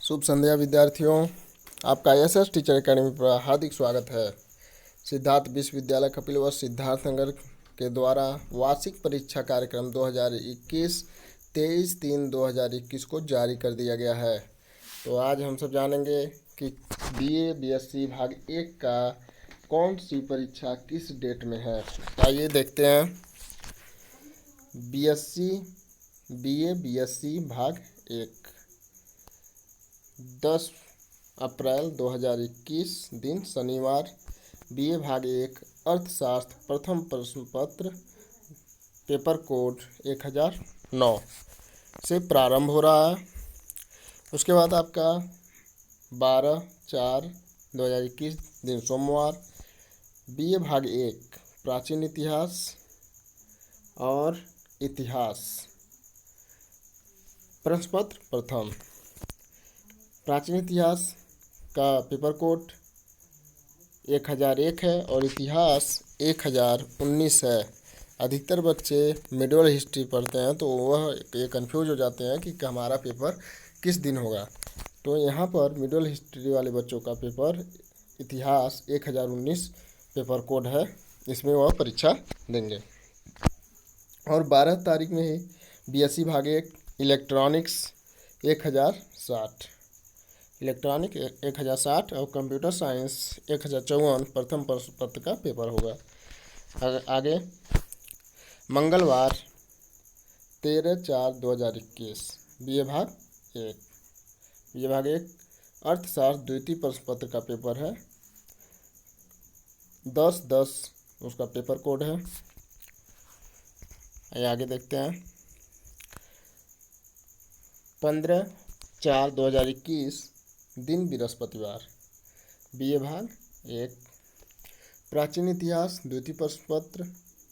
शुभ संध्या विद्यार्थियों, आपका SS teacher academy पर हार्दिक स्वागत है। सिद्धार्थ विश्वविद्यालय कपिलवस्तु सिद्धार्थनगर के द्वारा वार्षिक परीक्षा कार्यक्रम 2021 23/3/2021 को जारी कर दिया गया है। तो आज हम सब जानेंगे कि बीए बीएससी भाग 1 का कौन सी परीक्षा किस डेट में है। आइए देखते हैं। बीए बीएससी भाग 1 10 अप्रैल 2021 दिन शनिवार। बीए भाग 1 अर्थशास्त्र प्रथम प्रश्न पत्र पेपर कोड 1009 से प्रारंभ हो रहा है। उसके बाद आपका 12/4/2021 दिन सोमवार बीए भाग 1 प्राचीन इतिहास और इतिहास प्रश्न पत्र प्रथम। प्राचीन इतिहास का पेपर कोड 1001 है और इतिहास 1019 है। अधिकतर बच्चे मिडिवल हिस्ट्री पढ़ते हैं तो वह ये कन्फ्यूज हो जाते हैं कि हमारा पेपर किस दिन होगा। तो यहाँ पर मिडिवल हिस्ट्री वाले बच्चों का पेपर इतिहास 1019 पेपर कोड है, इसमें वह परीक्षा देंगे। और 12 तारीख में ही बीएससी भाग 1 इलेक्ट्रॉनिक्स 1060 इलेक्ट्रॉनिक 1060 और कंप्यूटर साइंस 1054 प्रथम प्रश्न पत्र का पेपर होगा। आगे मंगलवार 13/4/2021 बीए भाग 1 अर्थशास्त्र द्वितीय प्रश्न पत्र का पेपर है। 10/10 उसका पेपर कोड है। आगे देखते हैं। 15/4/2021 दिन बृहस्पतिवार बीए भाग 1 प्राचीन इतिहास द्वितीय प्रश्न पत्र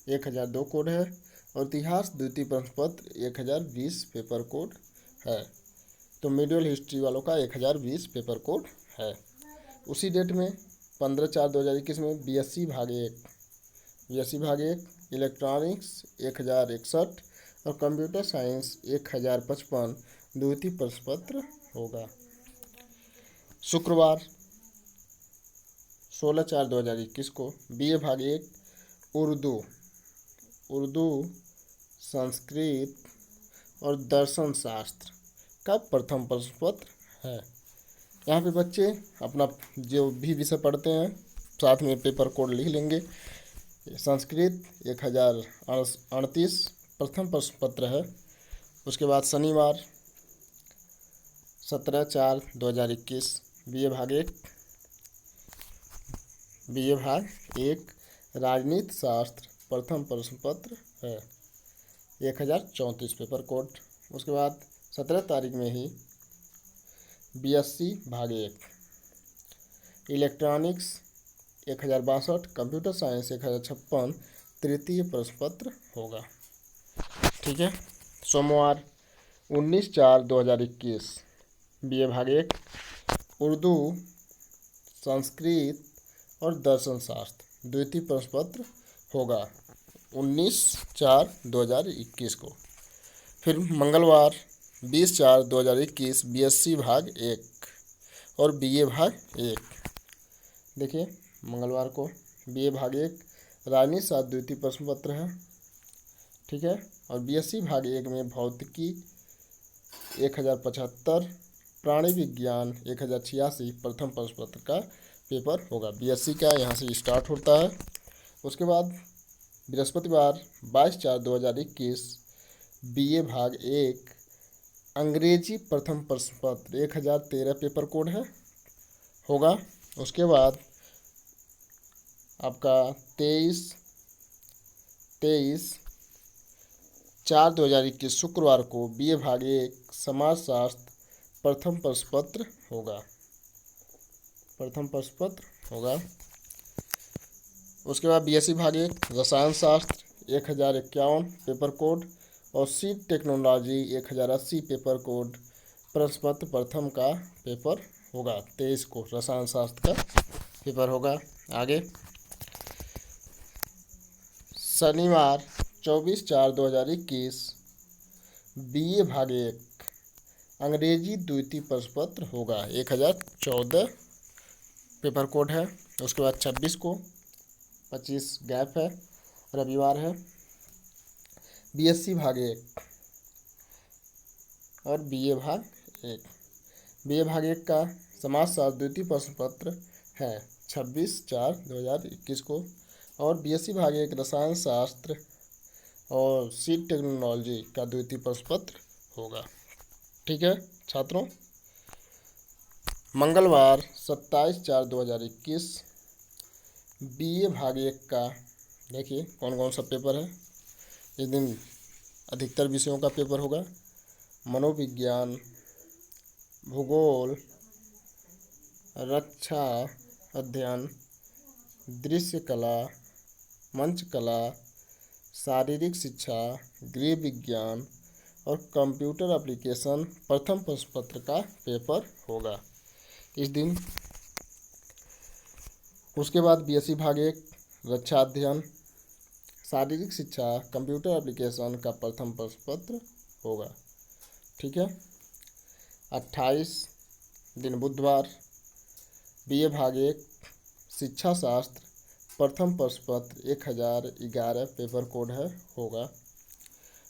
1002 कोड है और इतिहास द्वितीय प्रश्न पत्र 1020 पेपर कोड है। तो मिडिवल हिस्ट्री वालों का 1020 पेपर कोड है। उसी डेट में 15/4/2021 में बीएससी भाग 1 इलेक्ट्रॉनिक्स 1061 और कंप्यूटर साइंस 1055 द्वितीय प्रश्न पत्र होगा। शुक्रवार 16/4/2021 को बीए भाग 1 उर्दू संस्कृत और दर्शन शास्त्र का प्रथम प्रश्न पत्र है। यहाँ पे बच्चे अपना जो भी विषय पढ़ते हैं साथ में पेपर कोड लिख लेंगे। संस्कृत 1038 प्रथम प्रश्न पत्र है। उसके बाद शनिवार 17/4/2021 बीए भाग 1 राजनीति शास्त्र प्रथम प्रश्न पत्र है 1034 पेपर कोड। उसके बाद 17 तारीख में ही बीएससी भाग 1 इलेक्ट्रॉनिक्स 1062 कंप्यूटर साइंस 1056 तृतीय प्रश्न पत्र होगा। ठीक है। सोमवार 19/4/2021 बीए भाग 1 उर्दू संस्कृत और दर्शन शास्त्र द्वितीय प्रश्न पत्र होगा 19/4/2021 को। फिर मंगलवार 20/4/2021 बीएससी भाग 1 और बीए भाग 1 देखिए मंगलवार को बीए भाग 1 राजनीति शास्त्र द्वितीय प्रश्न पत्र है। ठीक है। और बीएससी भाग 1 में भौतिकी 1075 प्राणी विज्ञान 1086 प्रथम प्रश्न पत्र का पेपर होगा। बीएससी का यहाँ से स्टार्ट होता है। उसके बाद बृहस्पतिवार 22/4/2021 बीए भाग 1 अंग्रेजी प्रथम प्रश्न पत्र 1013 पेपर कोड है होगा। उसके बाद आपका 23/4/2021 शुक्रवार को बीए भाग 1 समाजशास्त्र प्रथम प्रश्न पत्र होगा। उसके बाद बीएससी भाग 1 रसायन शास्त्र 1051 पेपर कोड और सीड टेक्नोलॉजी 1080 पेपर कोड प्रश्न पत्र प्रथम का पेपर होगा। 23 को रसायन शास्त्र का पेपर होगा। आगे शनिवार 24/4/2021 बीए भाग 1 अंग्रेजी द्वितीय प्रश्न पत्र होगा। 1014 पेपर कोड है। उसके बाद 26 को 25 गैप है, रविवार है। बीएससी भाग 1 और बीए भाग 1। बीए भाग 1 का समाजशास्त्र द्वितीय प्रश्न पत्र है 26/4/2021 को, और बीएससी भाग 1 रसायन शास्त्र और सीड टेक्नोलॉजी का द्वितीय प्रश्न पत्र होगा। ठीक है छात्रों, मंगलवार 27/4/2021 बीए भाग 1 का देखिए कौन कौन सा पेपर है। इस दिन अधिकतर विषयों का पेपर होगा। मनोविज्ञान, भूगोल, रक्षा अध्ययन, दृश्य कला, मंच कला, शारीरिक शिक्षा, गृह विज्ञान और कंप्यूटर एप्लीकेशन प्रथम प्रश्न पत्र का पेपर होगा इस दिन। उसके बाद बीएससी भाग 1 रक्षा अध्ययन, शारीरिक शिक्षा, कंप्यूटर एप्लीकेशन का प्रथम प्रश्न पत्र होगा। ठीक है, 28 दिन बुधवार बीए भाग 1 शिक्षा शास्त्र प्रथम प्रश्न पत्र 1011 पेपर कोड है होगा।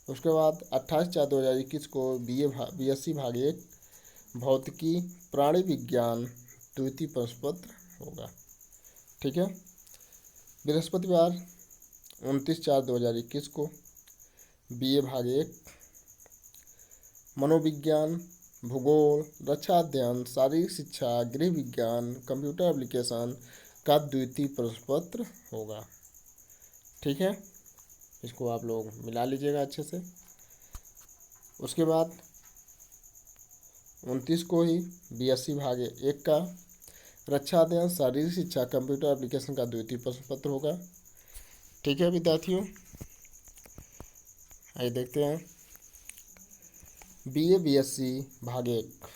उसके बाद 28/4/2021 को बीएससी भाग 1 भौतिकी प्राणी विज्ञान द्वितीय प्रश्न पत्र होगा। ठीक है, बृहस्पतिवार 29/4/2021 को बीए भाग 1 मनोविज्ञान, भूगोल, रक्षा अध्ययन, शारीरिक शिक्षा, गृह विज्ञान, कंप्यूटर एप्लीकेशन का द्वितीय प्रश्न पत्र होगा। ठीक है, इसको आप लोग मिला लीजिएगा अच्छे से। उसके बाद 29 को ही बीएससी भाग 1 का रक्षा अध्ययन, शारीरिक शिक्षा, कंप्यूटर एप्लीकेशन का द्वितीय प्रश्न पत्र होगा। ठीक है विद्यार्थियों, आइए देखते हैं बीएससी भाग 1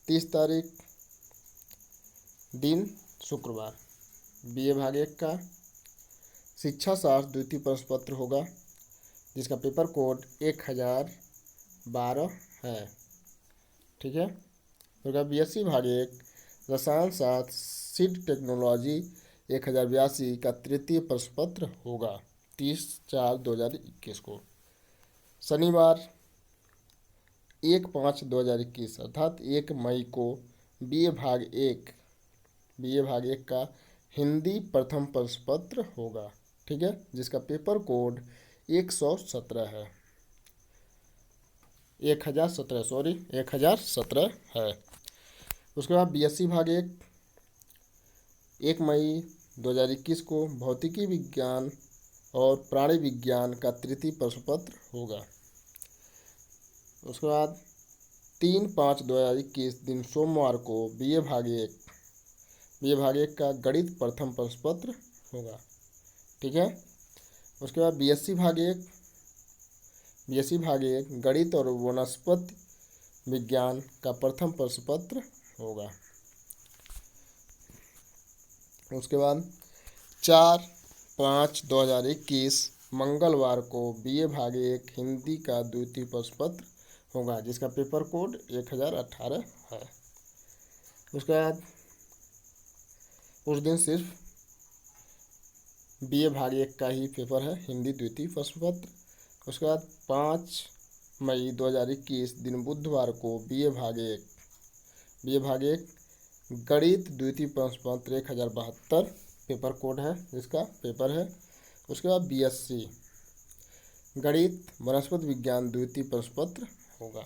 30 तारीख दिन शुक्रवार बीए भाग 1 का शिक्षा शास्त्र द्वितीय प्रश्न पत्र होगा, जिसका पेपर कोड 1012 है। ठीक है, तो बीएससी भाग 1 रसायन शास्त्र सीड टेक्नोलॉजी 1082 का तृतीय प्रश्न पत्र होगा 30/4/2021 को। शनिवार 1/5/2021 अर्थात 1 मई को बीए भाग 1 का हिंदी प्रथम प्रश्न पत्र होगा। ठीक है, जिसका पेपर कोड 1017 है, 1017 है। उसके बाद बीएससी भाग 1 मई 2021 को भौतिकी विज्ञान और प्राणी विज्ञान का तृतीय प्रश्न पत्र होगा। उसके बाद 3/5/2021 दिन सोमवार को बीए भाग 1 का गणित प्रथम प्रश्न पत्र होगा। ठीक है, उसके बाद बीएससी भाग 1 गणित और वनस्पति विज्ञान का प्रथम प्रश्न पत्र होगा। उसके बाद 4/5/2021 मंगलवार को बीए भाग 1 हिंदी का द्वितीय प्रश्न पत्र होगा, जिसका पेपर कोड 1018 है। उसके बाद उस दिन सिर्फ बीए भाग 1 का ही पेपर है, हिंदी द्वितीय प्रश्न पत्र। उसके बाद 5 मई 2021 दिन बुधवार को बीए भाग 1 गणित द्वितीय प्रश्न पत्र 1072 पेपर कोड है, जिसका पेपर है। उसके बाद बीएससी गणित वनस्पति विज्ञान द्वितीय प्रश्न पत्र होगा।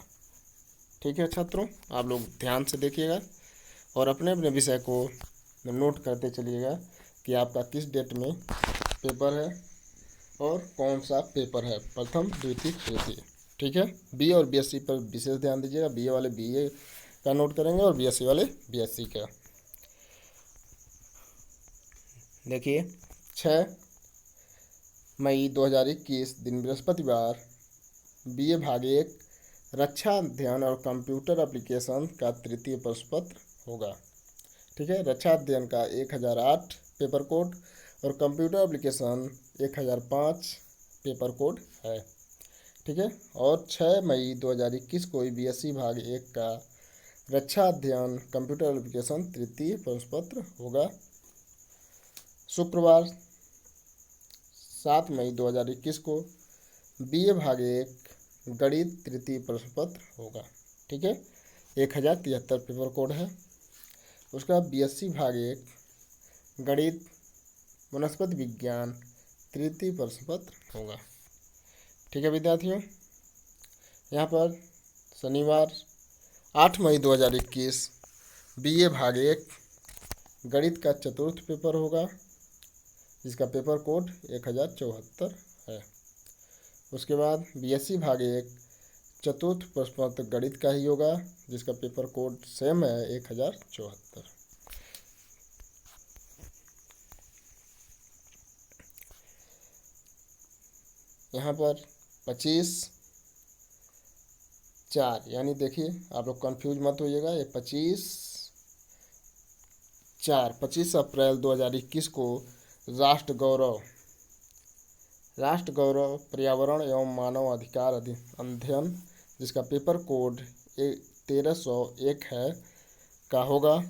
ठीक है छात्रों, आप लोग ध्यान से देखिएगा और अपने अपने विषय को नोट करते चलिएगा कि आपका किस डेट में पेपर है और कौन सा पेपर है, प्रथम द्वितीय तृतीय। ठीक है, बी और बीएससी पर विशेष ध्यान दीजिएगा। बीए वाले बीए का नोट करेंगे और बीएससी वाले बीएससी का। देखिए 6 मई 2021 दिन बृहस्पतिवार बीए भाग 1 रक्षा अध्ययन और कंप्यूटर एप्लीकेशन का तृतीय प्रश्न पत्र होगा। ठीक है, रक्षा अध्ययन का 1008 पेपर कोड और कंप्यूटर एप्लीकेशन 1005 पेपर कोड है। ठीक है। और 6 मई 2021 को BSc भाग 1 का रक्षा अध्ययन कंप्यूटर एप्लीकेशन तृतीय प्रश्न पत्र होगा। शुक्रवार 7 मई 2021 को BA भाग 1 गणित तृतीय प्रश्न पत्र होगा। ठीक है, 1073 पेपर कोड है। उसका BSc भाग 1 गणित वनस्पति विज्ञान तृतीय प्रश्न पत्र होगा। ठीक है विद्यार्थियों, यहाँ पर शनिवार 8 मई 2021 BA भाग 1 गणित का चतुर्थ पेपर होगा, जिसका पेपर कोड 1074 है। उसके बाद BSc भाग 1 चतुर्थ प्रश्न पत्र गणित का ही होगा, जिसका पेपर कोड सेम है 1074। यहाँ पर 25/4 यानी देखिए, आप लोग कंफ्यूज मत होइएगा, ये 25 अप्रैल 2021 को राष्ट्र गौरव पर्यावरण एवं मानव अधिकार अध्ययन, जिसका पेपर कोड 1301 है का होगा,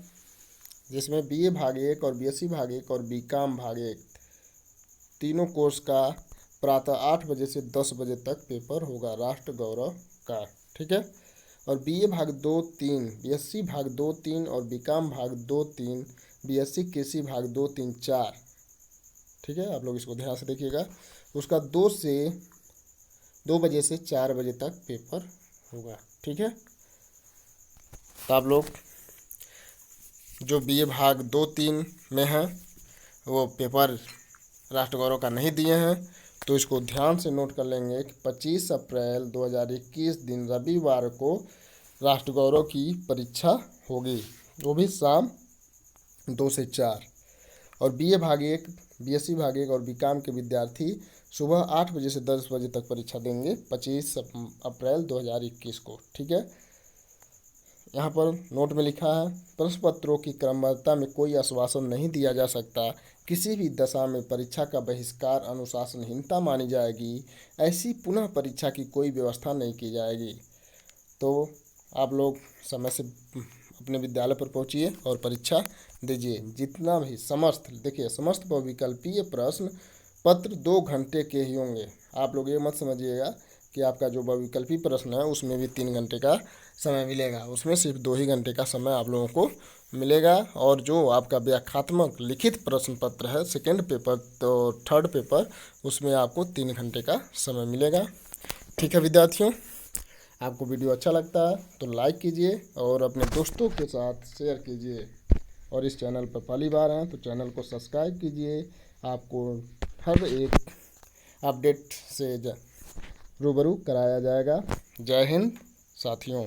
जिसमें BA भाग 1 और BSc भाग 1 और BCom भाग 1 तीनों कोर्स का प्रातः 8 बजे से 10 बजे तक पेपर होगा राष्ट्र गौरव का। ठीक है, और BA भाग 2-3, BSc भाग 2-3 और BCom भाग 2-3, BSc कृषि भाग 2-3-4। ठीक है, आप लोग इसको ध्यान से देखिएगा। उसका 2 बजे से 4 बजे तक पेपर होगा। ठीक है, तो आप लोग जो BA भाग 2-3 में है वो पेपर राष्ट्र गौरव का नहीं दिए हैं, तो इसको ध्यान से नोट कर लेंगे कि 25 अप्रैल 2021 दिन रविवार को राष्ट्र गौरव की परीक्षा होगी, वो भी शाम 2 से 4। और BA भाग 1, BSc भाग 1 और BCom के विद्यार्थी सुबह 8 बजे से 10 बजे तक परीक्षा देंगे 25 अप्रैल 2021 को। ठीक है, यहाँ पर नोट में लिखा है, प्रश्न पत्रों की क्रमबद्धता में कोई आश्वासन नहीं दिया जा सकता। किसी भी दशा में परीक्षा का बहिष्कार अनुशासनहीनता मानी जाएगी। ऐसी पुनः परीक्षा की कोई व्यवस्था नहीं की जाएगी। तो आप लोग समय से अपने विद्यालय पर पहुँचिए और परीक्षा दीजिए। जितना भी समस्त बहुविकल्पीय प्रश्न पत्र 2 घंटे के ही होंगे। आप लोग ये मत समझिएगा कि आपका जो बहुविकल्पी प्रश्न है उसमें भी 3 घंटे का समय मिलेगा, उसमें सिर्फ 2 ही घंटे का समय आप लोगों को मिलेगा। और जो आपका व्याख्यात्मक लिखित प्रश्न पत्र है सेकेंड पेपर तो थर्ड पेपर, उसमें आपको 3 घंटे का समय मिलेगा। ठीक है विद्यार्थियों, आपको वीडियो अच्छा लगता है तो लाइक कीजिए और अपने दोस्तों के साथ शेयर कीजिए, और इस चैनल पर पहली बार हैं तो चैनल को सब्सक्राइब कीजिए। आपको हर एक अपडेट से रूबरू कराया जाएगा। जय हिंद साथियों।